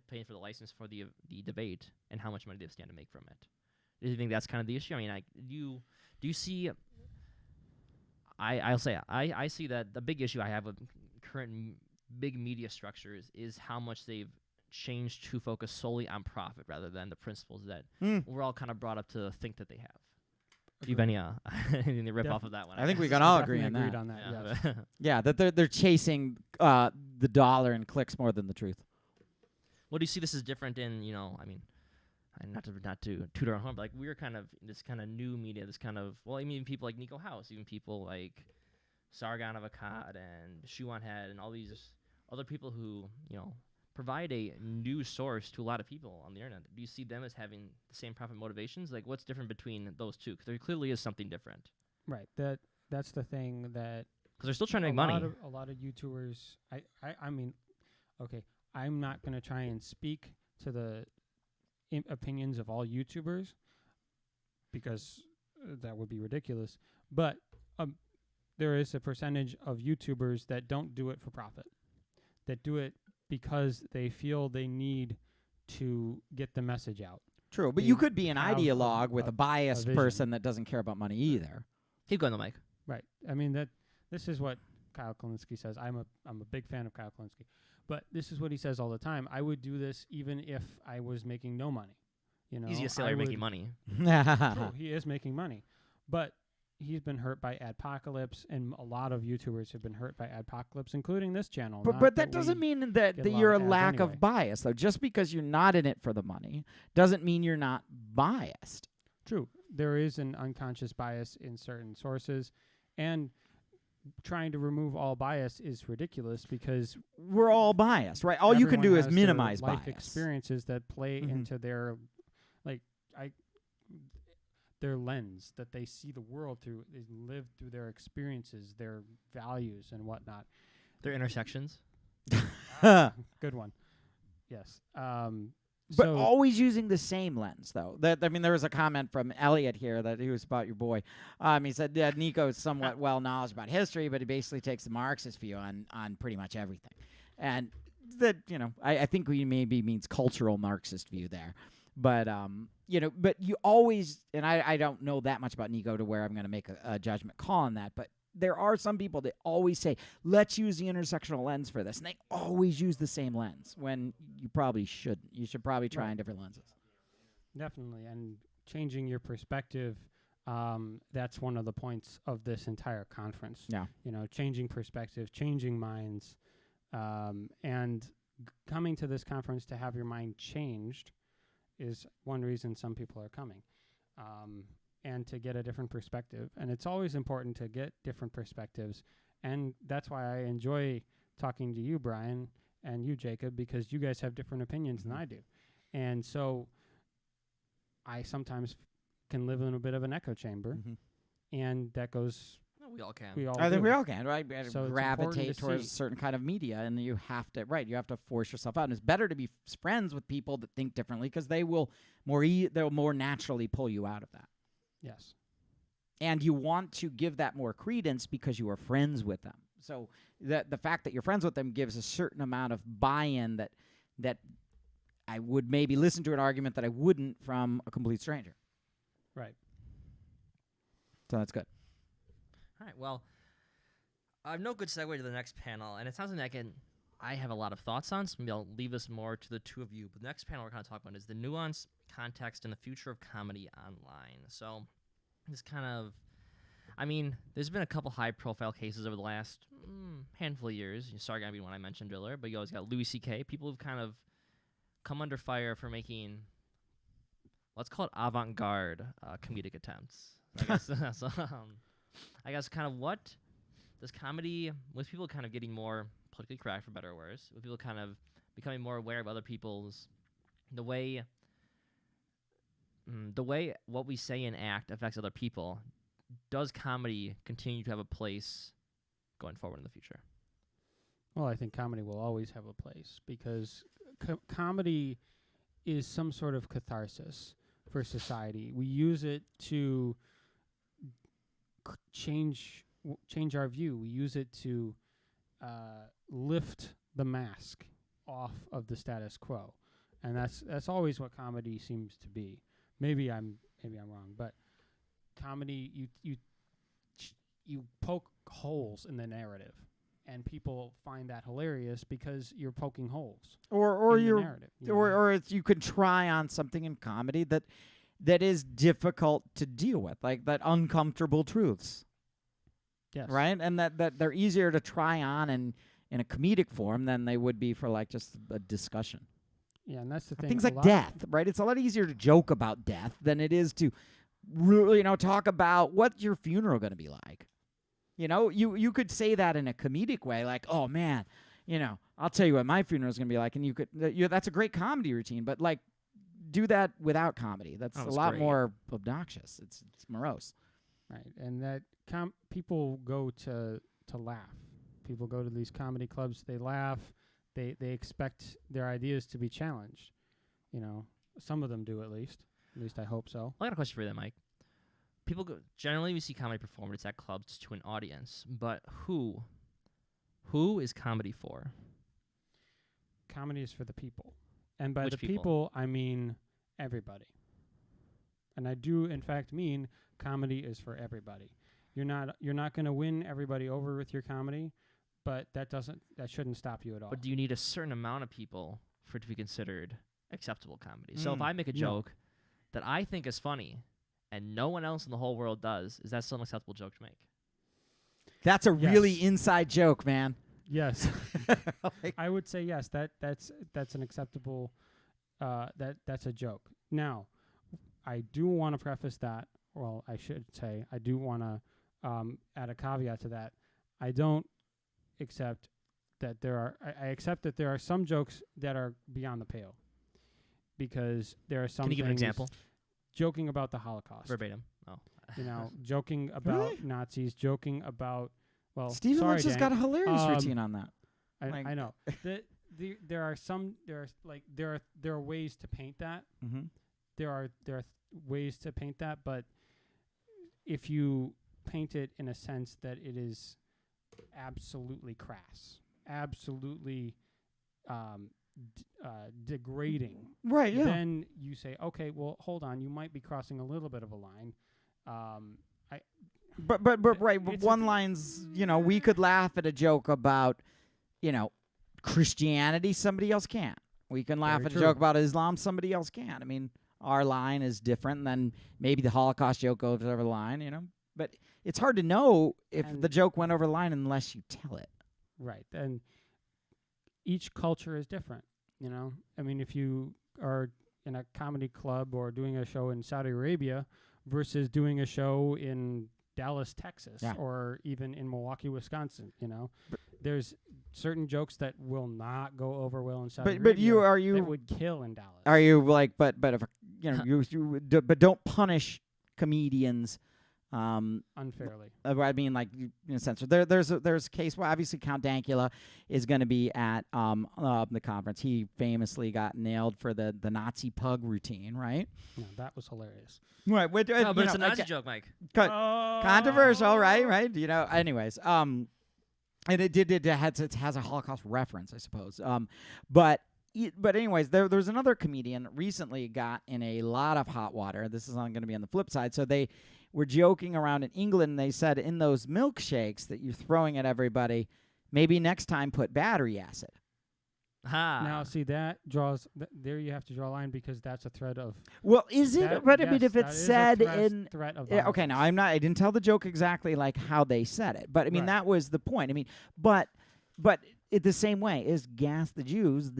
paying for the license for the debate, and how much money they stand to make from it. Do you think that's kind of the issue? I mean, do you see? I'll say I see that the big issue I have with current big media structures is how much they've changed to focus solely on profit rather than the principles that we're all kind of brought up to think that they have. Do you have any anything to rip Def- off of that one? I think we guess? can all Definitely agree on agreed that. on that. Yeah. Yes. Yeah, that they're chasing the dollar and clicks more than the truth. What do you see this is different in, I mean, not to toot our own horn, but like we're kind of this kind of new media, this kind of, well, I mean, people like Nico House, even people like Sargon of Akkad and Shoe on Head and all these other people who, provide a new source to a lot of people on the internet. Do you see them as having the same profit motivations? Like, what's different between those two? Because there clearly is something different. Right. That's the thing that Because they're still trying to make money. A lot of YouTubers. I mean, okay. I'm not going to try and speak to the opinions of all YouTubers because that would be ridiculous. But there is a percentage of YouTubers that don't do it for profit, that do it because they feel they need to get the message out. True, but They you could be an have ideologue with a biased vision. person that doesn't care about money either. Keep going, Mike. Right. I mean this is what Kyle Kalinske says. I'm a big fan of Kyle Kalinske. But this is what he says all the time. I would do this even if I was making no money. Easy to say you're making money. True, he is making money. But he's been hurt by Adpocalypse, and a lot of YouTubers have been hurt by Adpocalypse, including this channel. But that doesn't mean that get a lot you're a of ads lack anyway. of bias, though. Just because you're not in it for the money doesn't mean you're not biased. True. There is an unconscious bias in certain sources, and trying to remove all bias is ridiculous because We're all biased, right? All you can do everyone is has their minimize life bias. experiences that play Mhm. into their their lens that they see the world through. They live through their experiences, their values, and whatnot. Their intersections. Good one. Yes. But So always using the same lens, though. There was a comment from Elliot here that he was about your boy. He said that Nico is somewhat well knowledgeable about history, but he basically takes the Marxist view on pretty much everything. And that, I think he maybe means cultural Marxist view there. But but you always, and I don't know that much about Nico to where I'm going to make a judgment call on that, but there are some people that always say, let's use the intersectional lens for this. And they always use the same lens when you probably shouldn't. You should probably try on different lenses. definitely, and changing your perspective, that's one of the points of this entire conference. Yeah. Changing perspective, changing minds, and coming to this conference to have your mind changed is one reason some people are coming. And to get a different perspective. And it's always important to get different perspectives. And that's why I enjoy talking to you, Brian, and you, Jacob, because you guys have different opinions than I do. And so I sometimes can live in a bit of an echo chamber. And that goes... We all can. I think do. we all can, right? So it's gravitate important to towards a see. certain kind of media, and you have to force yourself out. And it's better to be friends with people that think differently because they will they'll more naturally pull you out of that. Yes. And you want to give that more credence because you are friends with them. So the fact that you're friends with them gives a certain amount of buy-in that I would maybe listen to an argument that I wouldn't from a complete stranger. Right. So that's good. All right, well, I have no good segue to the next panel, and it's something that I have a lot of thoughts on, so maybe I'll leave this more to the two of you. But the next panel we're going to talk about is the nuance, context, and the future of comedy online. So this kind of, there's been a couple high-profile cases over the last handful of years. Sargon being one I mentioned earlier, but you always got Louis C.K. People who've kind of come under fire for making, let's call it avant-garde comedic attempts. I guess so, I guess kind of what does comedy, with people kind of getting more politically correct, for better or worse, with people kind of becoming more aware of other people's, the way what we say and act affects other people, does comedy continue to have a place going forward in the future? Well, I think comedy will always have a place because comedy is some sort of catharsis for society. We use it to change our view. We use it to lift the mask off of the status quo, and that's always what comedy seems to be. Maybe I'm wrong, but comedy you poke holes in the narrative, and people find that hilarious because you're poking holes Or in the you're narrative. or you could try on something in comedy that that is difficult to deal with, like that uncomfortable truths, Yes. right? And that they're easier to try on in a comedic form than they would be for like just a discussion. Yeah, and that's the thing. Things a like lot death, right? It's a lot easier to joke about death than it is to really, talk about what's your funeral going to be like. You could say that in a comedic way, like, oh man, I'll tell you what my funeral is going to be like, and you could, that's a great comedy routine, but like, do that without comedy. That's a lot more obnoxious. It's morose. Right, and that people go to laugh. People go to these comedy clubs. They laugh. They expect their ideas to be challenged. Some of them do at least. At least I hope so. I got a question for you, then, Mike. People generally we see comedy performers at clubs to an audience, but who is comedy for? Comedy is for the people, and by Which the people? I mean everybody. And I do, in fact, mean comedy is for everybody. You're not going to win everybody over with your comedy, but that shouldn't stop you at all. But do you need a certain amount of people for it to be considered acceptable comedy? So if I make a joke that I think is funny and no one else in the whole world does, is that still an acceptable joke to make? That's a Yes. really inside joke, man. Yes. Like, I would say yes. That's an acceptable. That's a joke. Now, I do want to preface that. Well, I should say I do want to add a caveat to that. I don't accept that there are. I accept that there are some jokes that are beyond the pale, because there are some. Can you give an things example? Joking about the Holocaust. Verbatim. Oh. Joking about Really? Nazis. Joking about. Well, Steven sorry, Lynch has Dan. got a hilarious Um, routine on that. Like- I know. There are ways to paint that. Mm-hmm. There are ways to paint that, but if you paint it in a sense that it is absolutely crass, absolutely degrading, Right, yeah. then you say, okay, well, hold on, you might be crossing a little bit of a line. But right, but it's a one th- line's, we could laugh at a joke about, Christianity, somebody else can't. We can laugh Very at true. a joke about Islam, somebody else can't. I mean, our line is different than maybe the Holocaust joke goes over the line, But it's hard to know if And- the joke went over the line unless you tell it. Right. And each culture is different, I mean, if you are in a comedy club or doing a show in Saudi Arabia versus doing a show in Dallas, Texas, Yeah. or even in Milwaukee, Wisconsin, there's certain jokes that will not go over well in Saudi Arabia. But you that would kill in Dallas. are you like but if but don't punish comedians Unfairly. I mean, like, in a sense, there's a case where obviously Count Dankula is going to be at the conference. He famously got nailed for the Nazi pug routine, right? No, that was hilarious. Right. No, but it's a Nazi joke, Mike. Controversial, right? Anyways, and it has a Holocaust reference, I suppose. But anyways, there's another comedian recently got in a lot of hot water. This is going to be on the flip side. So they were joking around in England, and they said, in those milkshakes that you're throwing at everybody, maybe next time put battery acid. Ha. Now, see, that draws there. You have to draw a line because that's a threat of. Well, is it? That- But I mean, yes, if that it's is a said threat- threat of yeah, okay, now violence. I didn't tell the joke exactly like how they said it, but I mean Right. that was the point. I mean, but it the same way is gas the Jews.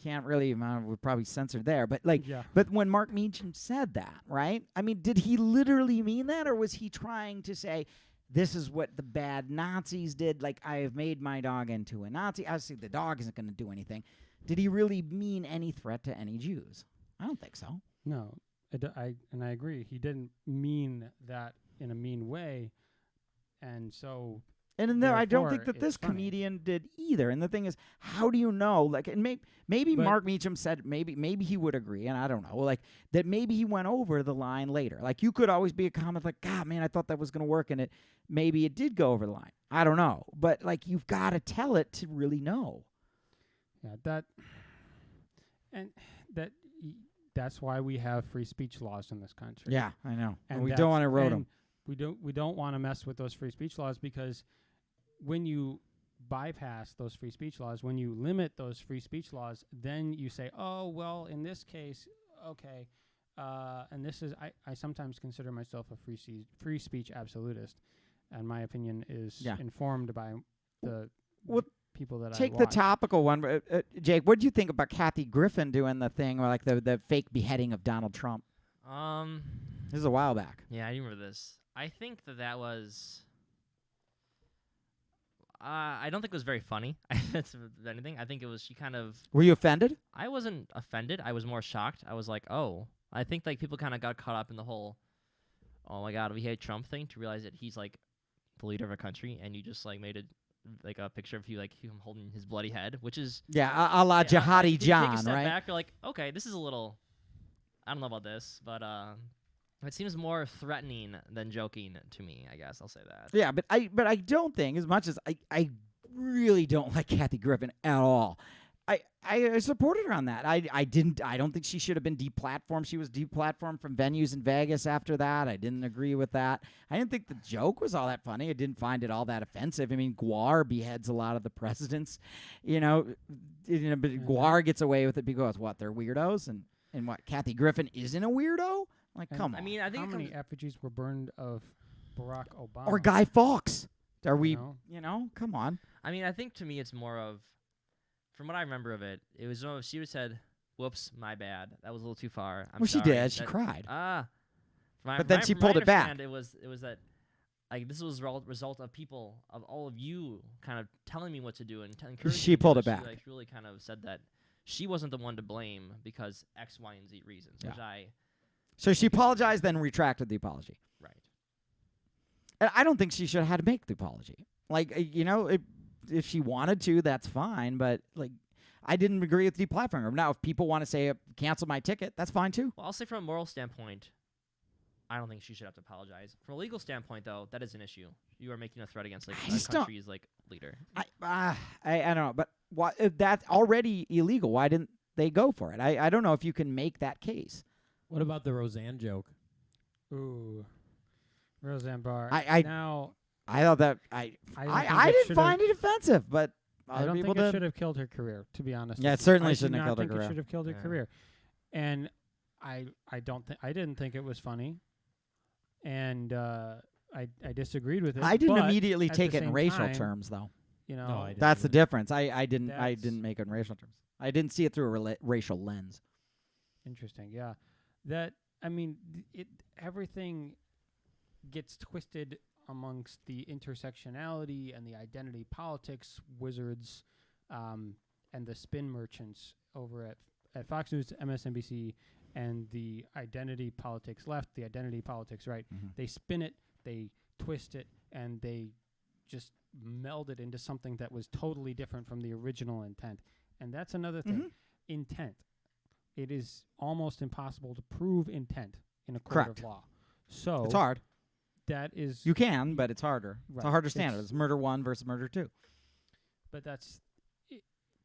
Can't really. We're probably censored there, but like. Yeah. But when Mark Meacham said that, right? I mean, did he literally mean that, or was he trying to say, this is what the bad Nazis did? Like, I have made my dog into a Nazi. Obviously, the dog isn't going to do anything. Did he really mean any threat to any Jews? I don't think so. No, I agree. He didn't mean that in a mean way, and so And there, I don't think Therefore, that this it's funny. comedian did either. And the thing is, how do you know? Like, and maybe But- Mark Meacham said maybe he would agree, and I don't know. Like that maybe he went over the line later. Like you could always be a comment like, God, man, I thought that was going to work, and maybe it did go over the line. I don't know, but like you've got to tell it to really know. yeah, that's why we have free speech laws in this country. Yeah, I know, and we that's- don't want to erode and them. We don't want to mess with those free speech laws, because when you bypass those free speech laws, when you limit those free speech laws, then you say, oh well, in this case, okay, and this is I sometimes consider myself a free speech absolutist, and my opinion is informed by the Well, people that take I the watch. topical one, Jake. What do you think about Kathy Griffin doing the thing, or like the fake beheading of Donald Trump? This is a while back. Yeah, I remember this. I think that was. I don't think it was very funny. That's anything. I think it was. She kind of. Were you offended? I wasn't offended. I was more shocked. I was like, oh. I think like people kind of got caught up in the whole, oh my God, we hate Trump thing to realize that he's like the leader of a country, and you just like made it like a picture of him holding his bloody head, which is a la Jihadi John, take a step right? back, you're like, okay, this is a little. I don't know about this, but it seems more threatening than joking to me. I guess I'll say that. Yeah, but I don't think, as much as I really don't like Kathy Griffin at all. I supported her on that. I don't think she should have been deplatformed. She was deplatformed from venues in Vegas after that. I didn't agree with that. I didn't think the joke was all that funny. I didn't find it all that offensive. I mean, Guar beheads a lot of the presidents, but Guar gets away with it because what? They're weirdos, and what? Kathy Griffin isn't a weirdo? Like, come on. I mean, I think how many effigies were burned of Barack Obama or Guy Fawkes? Are we? know? Come on. I mean, I think to me it's more of. From what I remember of it, it was if she would have said, "Whoops, my bad. That was a little too far." I'm she sorry. did. She cried. But then she pulled it back. It was that, like, this was result of people of all of you kind of telling me what to do and encouraging. She pulled it She, back. like, really kind of said that she wasn't the one to blame because X, Y, and Z reasons. Yeah. Which So she apologized, then retracted the apology. right. And I don't think she should have had to make the apology. Like, if she wanted to, that's fine. But, like, I didn't agree with deplatforming her. Now, if people want to say, cancel my ticket, that's fine, too. Well, I'll say from a moral standpoint, I don't think she should have to apologize. From a legal standpoint, though, that is an issue. You are making a threat against like a country's like leader. I don't know. But if that's already illegal, why didn't they go for it? I don't know if you can make that case. What about the Roseanne joke? Ooh, Roseanne Barr. I thought that I didn't find it offensive, but I other don't people think it did. should have killed her career, to be honest. Yeah, with it certainly you. shouldn't have killed her I do not think career. it should have killed her Yeah. career. And I didn't think it was funny, and I disagreed with it. I didn't but immediately at take the it in same racial time, terms, though. You know, No, I didn't. That's the either. difference. I didn't That's- make it in racial terms. I didn't see it through a racial lens. Interesting. Yeah, everything gets twisted amongst the intersectionality and the identity politics wizards, and the spin merchants over at Fox News, MSNBC, and the identity politics left, the identity politics right. They spin it, they twist it, and they just meld it into something that was totally different from the original intent. And that's another thing. Intent. It is almost impossible to prove intent in a court Correct. of law. So It's hard. that is You can, but it's harder. It's a Right. harder standard. It's- It's murder 1 versus murder 2. but that's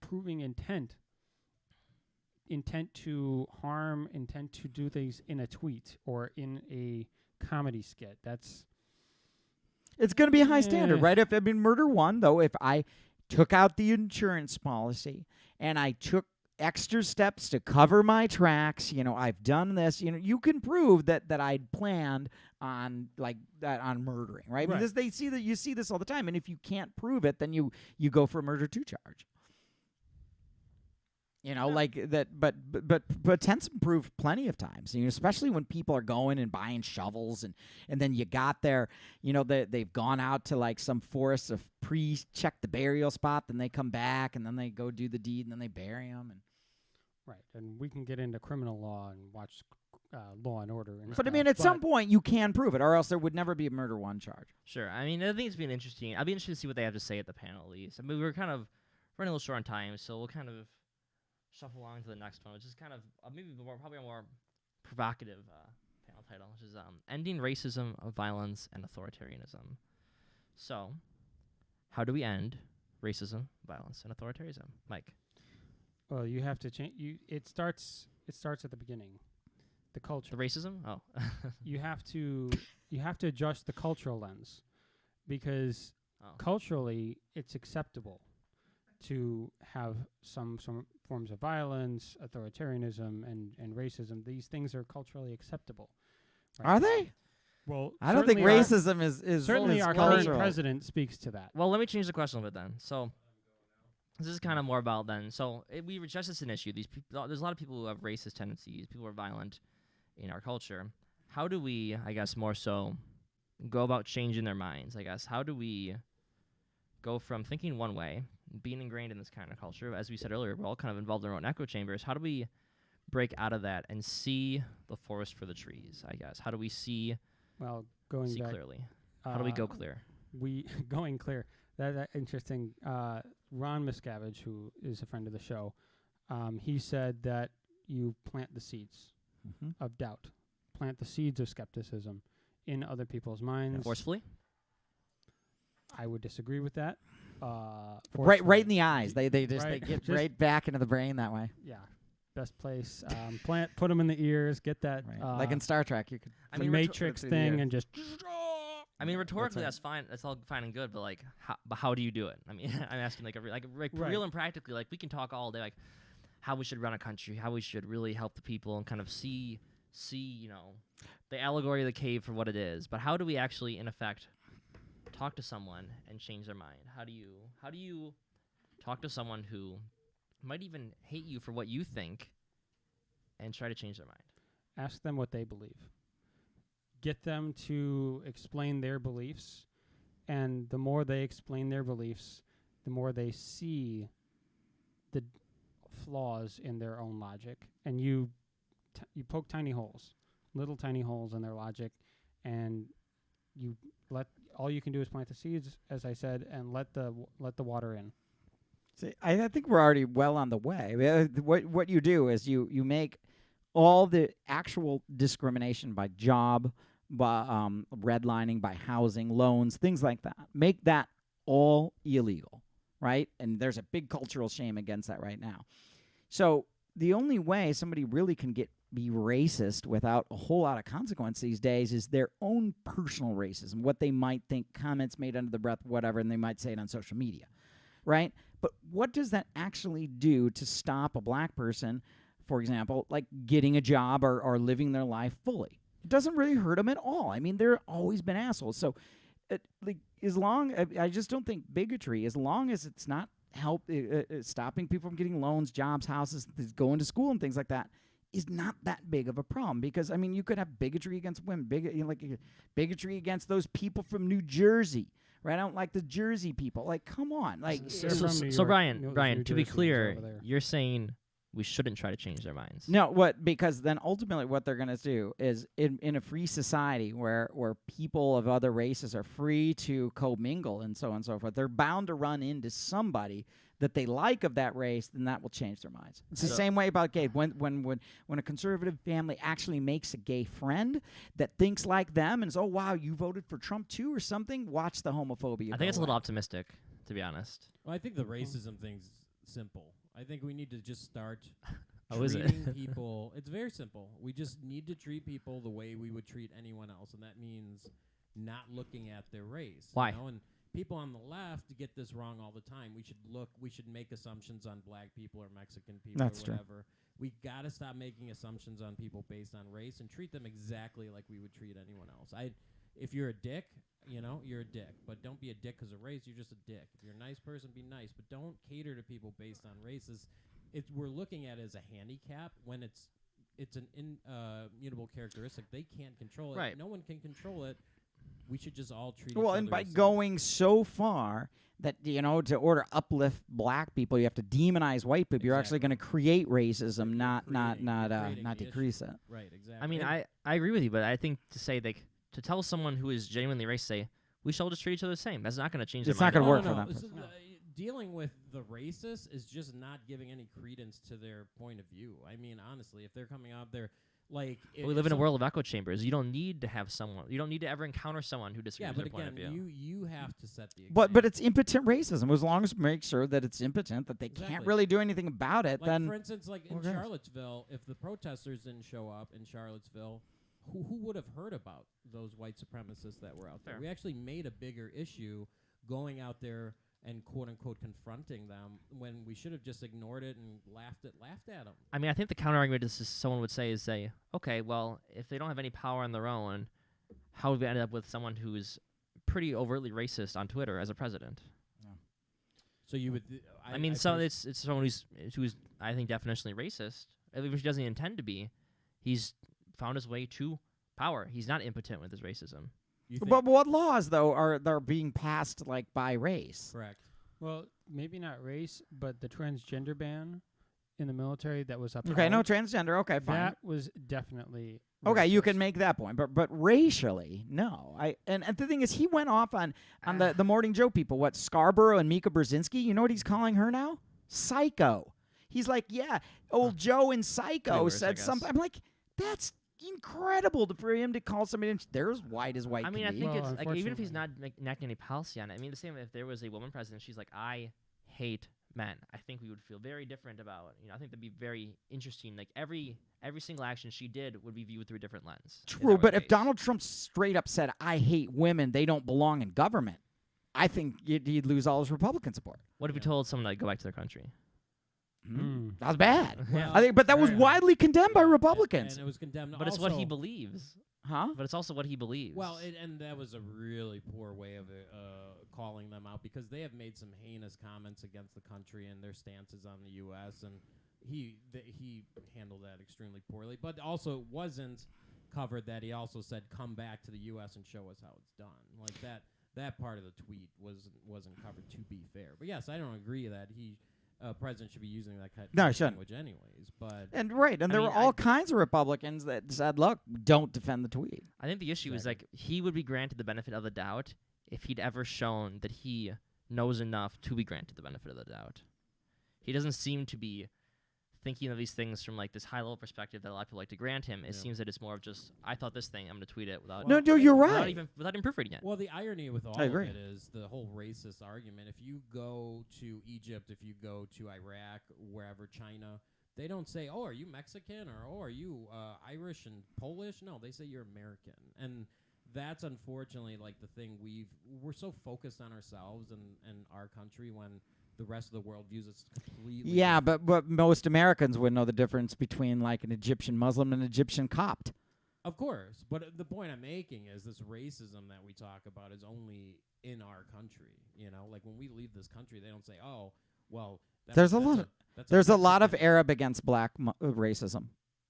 proving intent to harm, intent to do things in a tweet or in a comedy skit. That's It's going to be a high standard, Eh. right? If murder 1, though, if I took out the insurance policy and I took extra steps to cover my tracks, I've done this, you can prove that I'd planned on like that on murdering, right? Right. Because you see this all the time, and if you can't prove it, then you go for a murder 2 charge. Like that, but tends to prove plenty of times, especially when people are going and buying shovels, and then you got there, they've gone out to like some forest of pre-check the burial spot, then they come back, and then they go do the deed, and then they bury them. right. And we can get into criminal law and watch Law and Order. And But I stuff, mean, at some point, you can prove it, or else there would never be a murder 1 charge. Sure. I mean, I think it's been interesting. I'll be interested to see what they have to say at the panel, at least. I mean, we're kind of running a little short on time, so we'll kind of shuffle along to the next one, which is kind of probably a more provocative panel title, which is Ending Racism, Violence, and Authoritarianism. So, how do we end racism, violence, and authoritarianism? Mike? Well, you have to change. It starts at the beginning. The culture. The racism? Oh. you have to adjust the cultural lens, because Oh. culturally it's acceptable to have some forms of violence, authoritarianism, and racism. These things are culturally acceptable. Right? Are they? Well, I don't think certainly racism is certainly is our current cultural. president speaks to that. Well, let me change the question a bit then. So this is kind of more about then. So we were just as an issue. These people, there's a lot of people who have racist tendencies. People who are violent in our culture. How do we, I guess, more so go about changing their minds? I guess how do we go from thinking one way, being ingrained in this kind of culture, as we said earlier, we're all kind of involved in our own echo chambers. How do we break out of that and see the forest for the trees? I guess how do we see Going back, clearly? How do we go clear? We going clear. That interesting. Ron Miscavige, who is a friend of the show, he said that you plant the seeds of doubt, plant the seeds of skepticism in other people's minds. Forcefully? I would disagree with that. Right in the eyes. They get Just right back into the brain that way. Yeah, best place. Put them in the ears. Get that. Right. Like in Star Trek, you could. I the mean, Matrix thing, and just. I mean, rhetorically, right. that's fine. That's all fine and good. But like, how do you do it? I mean, I'm asking real and practically. Like, we can talk all day, like how we should run a country, how we should really help the people, and kind of see, the allegory of the cave for what it is. But how do we actually, in effect, talk to someone and change their mind? How do you talk to someone who might even hate you for what you think, and try to change their mind? Ask them what they believe. Get them to explain their beliefs, and the more they explain their beliefs, the more they see the flaws in their own logic, and you poke little tiny holes in their logic, and all you can do is plant the seeds, as I said, and let the water in. See, I think we're already well on the way. What you do is you make all the actual discrimination by job, by redlining, by housing, loans, things like that. Make that all illegal, right? And there's a big cultural shame against that right now. So the only way somebody really can be racist without a whole lot of consequence these days is their own personal racism, what they might think, comments made under the breath, whatever, and they might say it on social media, right? But what does that actually do to stop a black person, for example, like getting a job or living their life fully? It doesn't really hurt them at all. I mean, there always been assholes. So, I just don't think bigotry, as long as it's not stopping people from getting loans, jobs, houses, going to school and things like that, is not that big of a problem. Because, I mean, you could have bigotry against women, bigotry against those people from New Jersey, right? I don't like the Jersey people. Like, come on. Like, So Brian, to be clear, you're saying we shouldn't try to change their minds. No, because then ultimately what they're going to do is in a free society where people of other races are free to commingle and so on and so forth, they're bound to run into somebody that they like of that race, then that will change their minds. It's the same way about gay. When a conservative family actually makes a gay friend that thinks like them and says, oh, wow, you voted for Trump too or something, watch the homophobia. I think it's a little optimistic, to be honest. Well, I think the racism thing's simple. I think we need to just start Is it? treating people. It's very simple. We just need to treat people the way we would treat anyone else, and that means not looking at their race. Why? You know? And people on the left get this wrong all the time. We should make assumptions on black people or Mexican people That's or whatever. We got to stop making assumptions on people based on race and treat them exactly like we would treat anyone else. If you're a dick, you're a dick. But don't be a dick because of race. You're just a dick. If you're a nice person, be nice. But don't cater to people based on races. We're looking at it as a handicap when it's an immutable characteristic. They can't control it. Right. No one can control it. We should just all treat each Well, other and by as going so far that, to uplift black people, you have to demonize white people. You're actually going to create racism, not decrease it. Right, exactly. I mean, I agree with you, but I think to say to tell someone who is genuinely racist, say we should all just treat each other the same. That's not going to change It's their not mind. gonna at all. work for them. So, dealing with the racist is just not giving any credence to their point of view. I mean, honestly, if they're coming out there like But we live in a world of echo chambers. You don't need to have someone. You don't need to ever encounter someone who disagrees with but their point of again, view. you have to set the example. But it's impotent racism. As long as we make sure that it's impotent, that they can't Exactly. really do anything about it, Like, then for instance, like in Okay. Charlottesville, if the protesters didn't show up in Charlottesville, who would have heard about those white supremacists that were out there? Fair. We actually made a bigger issue going out there and quote unquote confronting them when we should have just ignored it and laughed at them. I mean, I think the counter argument is someone would say, okay, well, if they don't have any power on their own, how would we end up with someone who's pretty overtly racist on Twitter as a president? So you would. It's someone who's I think definitionally racist. Even if he doesn't intend to be, he's found his way to power. He's not impotent with his racism. But what laws though are being passed like by race? Correct. Well, maybe not race, but the transgender ban in the military that was upheld. Okay, no transgender. Okay, fine. That was definitely Okay, you racist. can make that point, but racially, no. And the thing is, he went off on the Morning Joe people. What, Scarborough and Mika Brzezinski? You know what he's calling her now? Psycho. He's like, yeah, old Joe in Psycho worse, I said guess. something. I'm like, that's incredible for him to call somebody. They're as white as white. I mean, can I be. think Well, it's like even if he's not unfortunately. enacting any policy on it. I mean, the same if there was a woman president, she's like, I hate men. I think we would feel very different about. I think that'd be very interesting. Like every single action she did would be viewed through a different lens. True, but if Donald Trump straight up said, "I hate women, they don't belong in government," I think he'd lose all his Republican support. what if he told someone to like, go back to their country? That was bad. Yeah. I think, but that was Very widely condemned by Republicans. And it was condemned. But it's what he also- believes. Huh? But it's also what he believes. Well, and that was a really poor way of calling them out because they have made some heinous comments against the country and their stances on the U.S. and he handled that extremely poorly. But also, it wasn't covered that he also said, "Come back to the U.S. and show us how it's done." Like that part of the tweet wasn't covered. To be fair, but yes, I don't agree that president should be using that kind No, he of shouldn't. language, anyways. But And there were all kinds of Republicans that said, "Look, don't defend the tweet." I think the issue is like he would be granted the benefit of the doubt if he'd ever shown that he knows enough to be granted the benefit of the doubt. He doesn't seem to be thinking of these things from like this high level perspective that a lot of people like to grant him. It seems that it's more of just I thought this thing, I'm going to tweet it without No, you're without right. even proofreading it. Well, the irony with all I of agree. it is the whole racist argument. If you go to Egypt, if you go to Iraq, wherever, China, they don't say, "Oh, are you Mexican?" or "Oh, are you Irish and Polish?" No, they say you're American. And that's unfortunately like the thing we're so focused on ourselves and our country when the rest of the world views us completely. Yeah, different. but most Americans would know the difference between like an Egyptian Muslim and an Egyptian Copt. Of course, but the point I'm making is this racism that we talk about is only in our country. Like when we leave this country, they don't say, "Oh, well." There's There's a lot of Arab against black racism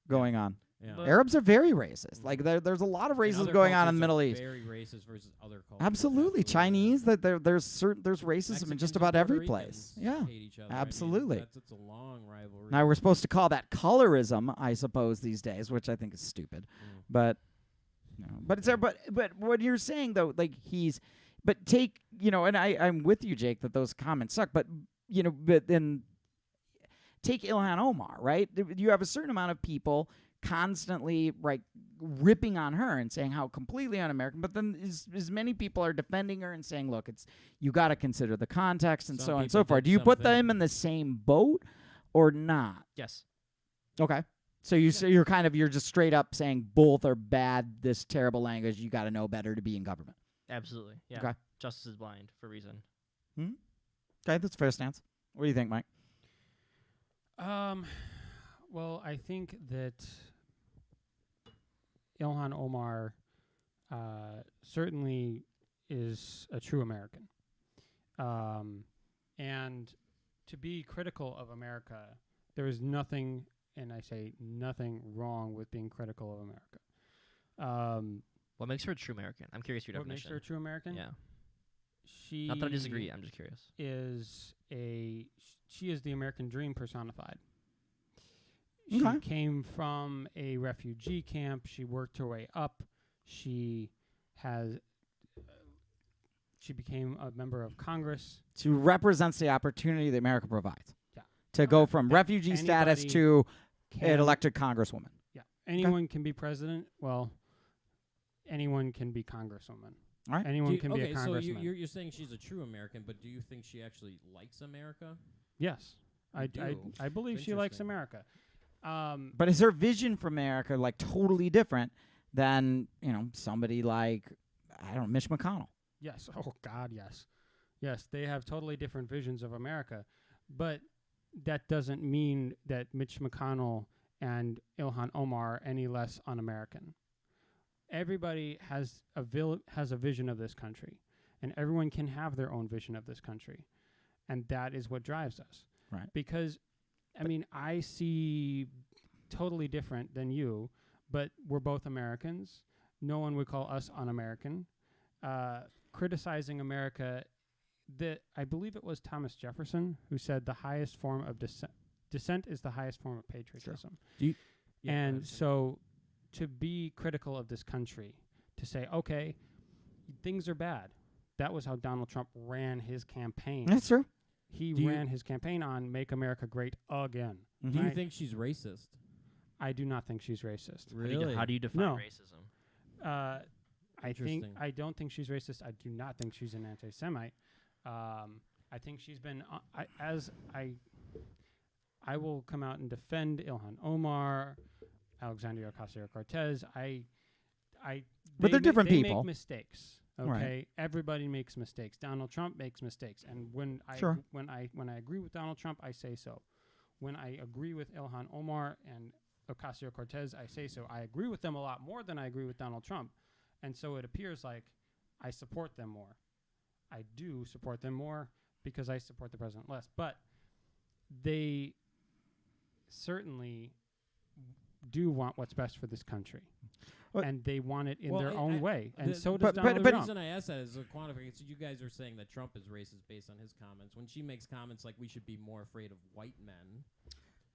going on. Yeah. But- Arabs are very racist. Like there's a lot of And racism other going on cultures in the are Middle East. Very racist versus other cultures. Absolutely, Chinese. That there's racism in Mexicans just and about Puerto every Ricans place. Yeah, hate each other. I mean, absolutely. it's a long rivalry. Now we're supposed to call that colorism, I suppose, these days, which I think is stupid. But but it's there. But what you're saying though, like but take and I'm with you, Jake, that those comments suck. But but then take Ilhan Omar, right? You have a certain amount of people constantly ripping on her and saying how completely un-American, but then as many people are defending her and saying, look, you got to consider the context and Some so on and people so forth. did Do you put something- them in the same boat or not? Yes. Okay. So you're just straight up saying both are bad, this terrible language, you got to know better to be in government. Absolutely. Yeah. Okay. Justice is blind for a reason. Okay, that's a fair stance. What do you think, Mike? Well, I think that Ilhan Omar certainly is a true American. And to be critical of America, there is nothing, and I say nothing, wrong with being critical of America. What makes her a true American? I'm curious your What makes definition. her a true American? Yeah. She Not that I disagree. I'm just curious. She is the American dream personified. Okay. She came from a refugee camp. She worked her way up. She became a member of Congress. She represents the opportunity that America provides. Yeah. To go from refugee status Anybody to an can- elected congresswoman. Yeah. Anyone can be president. Well, anyone can be congresswoman. All right. Anyone can be a so congressman. you're saying she's a true American, but do you think she actually likes America? Yes. I do? believe she likes Interesting. America. But is her vision for America like totally different than somebody like I don't know Mitch McConnell? Yes. Oh God, yes. Yes, they have totally different visions of America, but that doesn't mean that Mitch McConnell and Ilhan Omar are any less un-American. Everybody has a vision of this country, and everyone can have their own vision of this country, and that is what drives us. Right. Because, I mean, I see totally different than you, but we're both Americans. No one would call us un-American. Criticizing America, I believe it was Thomas Jefferson who said the highest form of dissent is the highest form of patriotism. And so to be critical of this country, to say, okay, things are bad. That was how Donald Trump ran his campaign. That's true. He ran his campaign on Make America Great Again. Do you think she's racist? I do not think she's racist. Really? How do you define No. racism? I don't think she's racist. I do not think she's an anti-Semite. I think she's been I will come out and defend Ilhan Omar, Alexandria Ocasio-Cortez. But they're different they people. make mistakes. Okay, Right. Everybody makes mistakes. Donald Trump makes mistakes, and when I agree with Donald Trump, I say so. When I agree with Ilhan Omar and Ocasio-Cortez, I say so. I agree with them a lot more than I agree with Donald Trump, and so it appears like I support them more. I do support them more because I support the president less, but they certainly do want what's best for this country. Well, and they want it in their own way. And so does but Donald The Trump. reason I ask that is a quantification. So you guys are saying that Trump is racist based on his comments. When she makes comments like we should be more afraid of white men,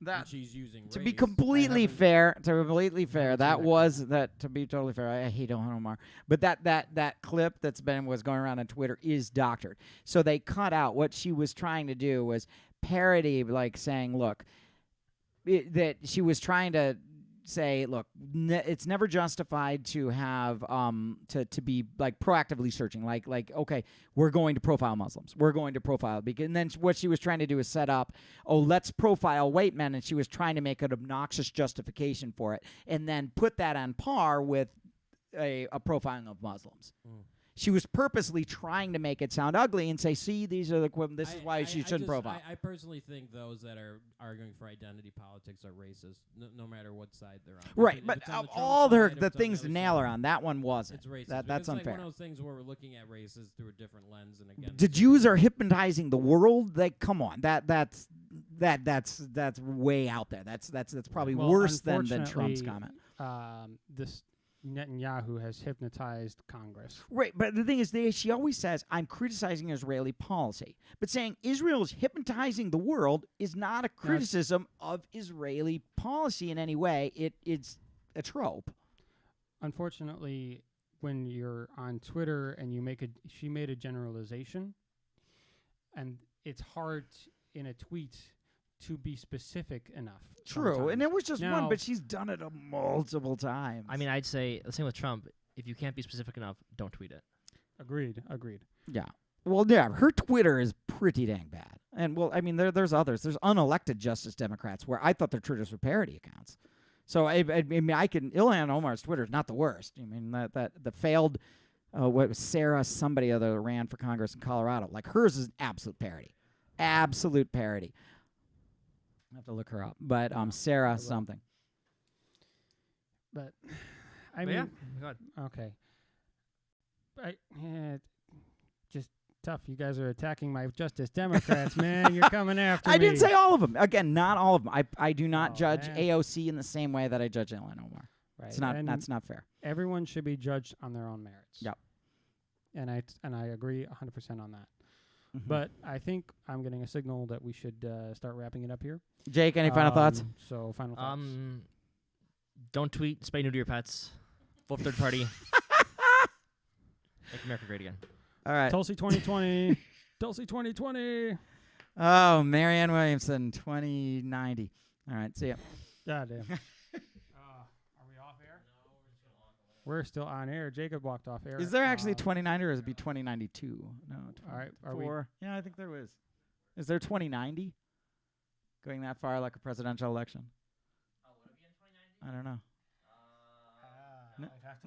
and she's using To race, be completely fair, that was that. To be totally fair, I hate Ilhan Omar, but that clip was going around on Twitter is doctored. So they cut out what she was trying to do was parody, like saying, "Look, that she was trying to say, look, it's never justified to have to be like proactively searching, like okay, we're going to profile Muslims, we're going to profile, and then what she was trying to do is set up, let's profile white men, and she was trying to make an obnoxious justification for it, and then put that on par with a profiling of Muslims. She was purposely trying to make it sound ugly and say, see, these are the this is why she shouldn't profile. I personally think those that are arguing for identity politics are racist, no matter what side they're on. Right, but all the things to nail her on, that one wasn't. It's racist. That's unfair. Like one of those things where we're looking at races through a different lens, and again, The Jews are hypnotizing the world. Like, come on, that's way out there. That's probably worse than Trump's comment. This Netanyahu has hypnotized Congress. Right, but the thing is, she always says, I'm criticizing Israeli policy. But saying Israel is hypnotizing the world is not a criticism of Israeli policy in any way. It's a trope. Unfortunately, when you're on Twitter and she made a generalization, and it's hard in a tweet to be specific enough. True, sometimes. and it was just one, but she's done it multiple times. I mean, I'd say the same with Trump. If you can't be specific enough, don't tweet it. Agreed. Yeah. Well, yeah, her Twitter is pretty dang bad. And, well, I mean, there's others. There's unelected Justice Democrats where I thought their Twitters were parody accounts. So, I mean, Ilhan Omar's Twitter is not the worst. I mean, the failed, what was Sarah, somebody other that ran for Congress in Colorado. Like, hers is an absolute parody. Absolute parody. I have to look her up, but Sarah something. But I mean, yeah, go ahead. Okay. Just tough. You guys are attacking my Justice Democrats, man. You're coming after me. I didn't say all of them. Again, not all of them. I do not judge man. AOC in the same way that I judge Ilhan Omar. Right. It's not. That's not fair. Everyone should be judged on their own merits. Yep. And I agree 100% on that. Mm-hmm. But I think I'm getting a signal that we should start wrapping it up here. Jake, any final thoughts? So final thoughts. Don't tweet. Spay neuter your pets. Vote third party. Make America great again. All right. Tulsi 2020. Tulsi 2020. Oh, Marianne Williamson 2090. All right. See ya. God damn. Are we off air? No, we're still on air. Jacob walked off air. Is there actually 2090 or is it be 2092? No. All right. Are we? Yeah, I think there is. Is there 2090? Going that far like a presidential election? Oh, would it be in 2090? I don't know. I'd have to